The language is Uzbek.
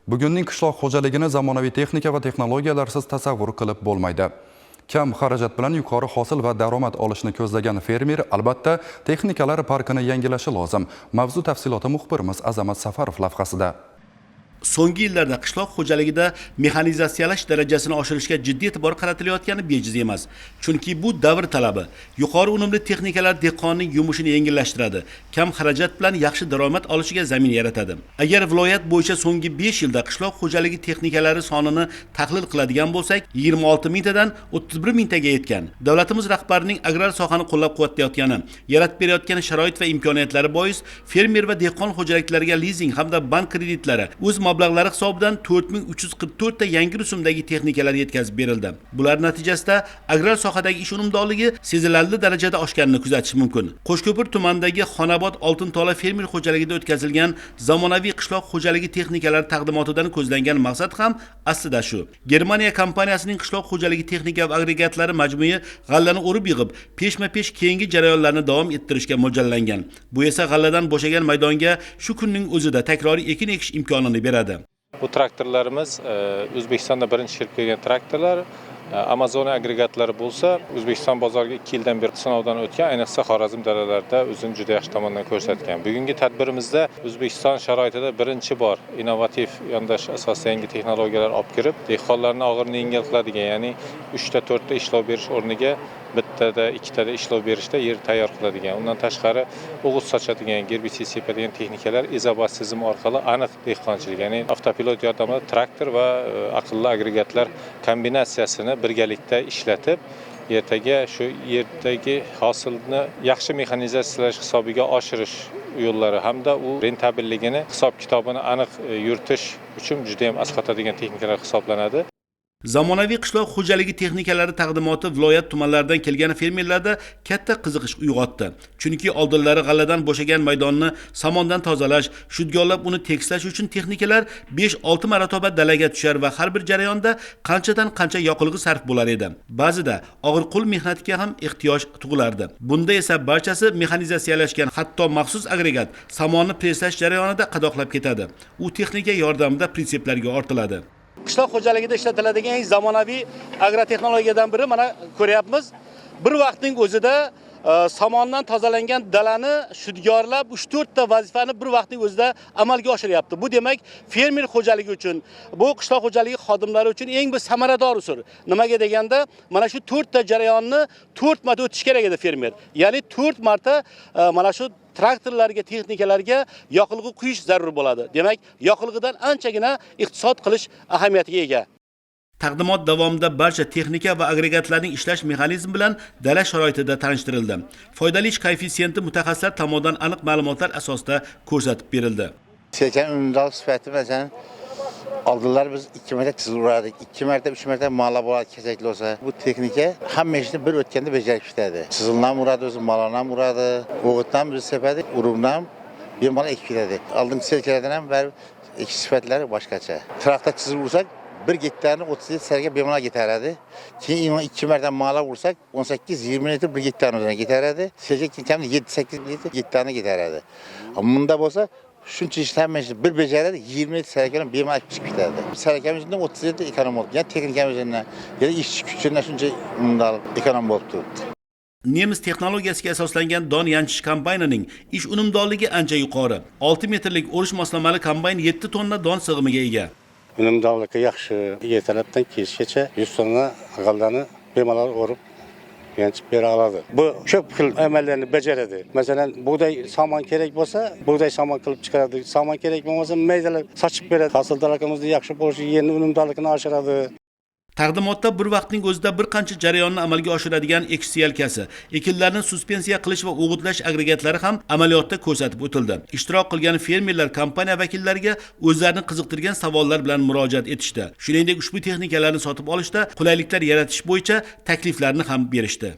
Bugunning qishloq xo'jaligini zamonaviy texnika va texnologiyalarsiz tasavvur qilib bo'lmaydi. Kam xarajat bilan yuqori hosil va daromad olishni ko'zlagan fermer albatta texnikalar parkini yangilashi lozim. Mavzu tafsiloti muxbirimiz Azamat Safarov lavhasida. So'nggi yillarda qishloq xo'jaligida mexanizatsiyalash darajasini oshirishga jiddiy e'tibor qaratilayotgani bejiz emas. Chunki bu davr talabi. Yuqori unumli texnikalar dehqonning yumushini yengillashtiradi, kam xarajat bilan yaxshi daromad olishiga zamin yaratadi. Agar viloyat bo'yicha so'nggi 5 yilda qishloq xo'jaligi texnikalari sonini tahlil qiladigan bo'lsak, 26 mingtadan 31 mingtaga yetgan. Davlatimiz rahbarining agrar sohani qo'llab-quvvatlayotgani, yaratib berayotgan sharoit va imkoniyatlari bois fermer va dehqon xo'jaliklariga lizing hamda bank kreditlari o'z mablag'lari hisobidan 4344 ta yangi rusumdagi texnikalar yetkazib berildi. Bular natijasida agrar sohadagi ish unumdorligi sezilarli darajada oshganini kuzatish mumkin. Qo'shko'pir tumanidagi Xonobod Oltintola fermer xo'jaligida o'tkazilgan zamonaviy qishloq xo'jaligi texnikalari taqdimotidan ko'zlangan maqsad ham aslida shu. Germaniya kompaniyasining qishloq xo'jaligi texnika va agregatlari majmui g'allani o'rib yig'ib, peshma-pesh keyingi jarayonlarni davom ettirishga mo'ljallangan. Bu esa g'alladan bo'shagan maydonga shu kunning o'zida takroriy ekin ekish imkonini beradi. Bu traktorlarimiz O'zbekistonda birinchi kelib kelgan traktorlar. Amazon agregatlari bo'lsa, O'zbekiston bozoriga 2 yildan beri sinovdan o'tgan, ayniqsa Xorazm dalalarida o'zini juda yaxshi tomondan ko'rsatgan. Bugungi tadbirimizda O'zbekiston sharoitida birinchi bor innovativ yondosh asosida yangi texnologiyalar olib kirib, dehqonlarning og'irini yengil qiladigan, ya'ni 3 ta 4 ta ishlov berish o'rniga bittada, ikkitada ishlov berishda yer tayyor qiladigan. Undan tashqari o'g'it sochadigan, gerbitsid sepadigan texnikalar izobat tizimi orqali aniq dehqonchilik, ya'ni avtopilot yordamida traktor va aqlli agregatlar kombinatsiyasini birgalikda ishlatib, ertaga shu yerdagi hosilni yaxshi mexanizatsiyalash hisobiga oshirish yo'llari hamda u rentabilligini, hisob-kitobini aniq yuritish uchun juda ham asqatadigan texnikalar hisoblanadi. Zamonaviy qishloq xo'jaligi texnikalari taqdimoti viloyat tumanlaridan kelgan fermerlarda katta qiziqish uyg'otdi. Chunki oldinlari g'alladan bo'shagan maydonni somondan tozalash, shudgorlab uni tekislash uchun texnikalar 5-6 marotaba dalaga tushar va har bir jarayonda qanchadan qancha yoqilg'i sarf bo'lar edi. Ba'zida og'ir qo'l mehnatiga ham ehtiyoj tug'ilardi. Bunda esa barchasi mexanizatsiyalashgan, hatto maxsus agregat somonni preslash jarayonida qadoqlab ketadi. U texnika yordamida prinsiplarga ortiladi. Qishloq xo'jaligida ishlatiladigan eng zamonaviy agrotexnologiyadan biri mana ko'ryapmiz. Bir vaqtning o'zida somondan tozalangan dalani shudgorlab 3-4 ta vazifani bir vaqtning o'zida amalga oshiryapti. Bu demak fermer xo'jaligi uchun, bu qishloq xo'jaligi xodimlari uchun eng bir samarador usul. Nimaga deganda, mana shu 4 ta jarayonni 4 marta o'tish kerak edi fermer. Ya'ni 4 marta mana shu traktorlarga, texnikalarga yoqilg'i quyish zarur bo'ladi. Demak, yoqilg'idan anchagina iqtisod qilish ahamiyatiga ega. Taqdimot davomida barcha texnika va agregatlarning ishlash mexanizmi bilan dala sharoitida tanishtirildi. Foydali ish koeffitsiyenti mutaxassislar tomonidan aniq ma'lumotlar asosida ko'rsatib berildi. Seçen ünlü sifati mesela aldılar biz 2 metre çizil vurardık. 2 metre 3 metre mala bular kesekli olsa bu teknike hem meşini bir ötkende becerikmişlerdi. Çizilden vuradı, özü maladan vuradı, oğuttan bir sepedi, urumdan bir mala ekiledi. Aldığım serkelerden ver iki sifatları başkaça. Traktör çizil vursak bir hektarını 37 serge bir mala getirdi. Ki 2 metre mala vursak 18-20 litre bir hektarın üzerine getirdi. Serke kendi 7-8 litre hektarına getirdi. Ama bunda olsa şunca işlenmesi bir becerdi 20 litre serkenin bir mala çıkıp giderdi. Serkemizden 37 ekonom oldu. Yani teknikemizden ya da işçi gücünden şunca ekonom oldu. Nemis texnologiyasiga asoslangan don yanchish kombaynining ish unumdorligi ancha yuqori. 6 metrlik o'rish moslamali kombayn 7 tonna don sig'imiga ega. Unumdorligi yaxshi, ertalabdan kechgacha 100 tonna g'allani bemalol o'rib yanchib bera oladi. Bu ko'p xil amallarni bajaradi. Masalan, buğday somon kerak bo'lsa, buğday somon qilib chiqaradi. Somon kerak bo'lmasa, maydalar sochib beradi. Hosildorligimizni yaxshi bo'lishi, yerni unumdorligini oshiradi. Taqdimotda bir vaqtning o'zida bir qancha jarayonni amalga oshiradigan ekish yelkasi, ekinlarni suspensiya qilish va o'g'itlash agregatlari ham amaliyotda ko'rsatib o'tildi. Ishtirok qilgan fermerlar kompaniya vakillariga o'zlarini qiziqtirgan savollar bilan murojaat etishdi. Shuningdek, ushbu texnikalarni sotib olishda qulayliklar yaratish bo'yicha takliflarni ham berishdi.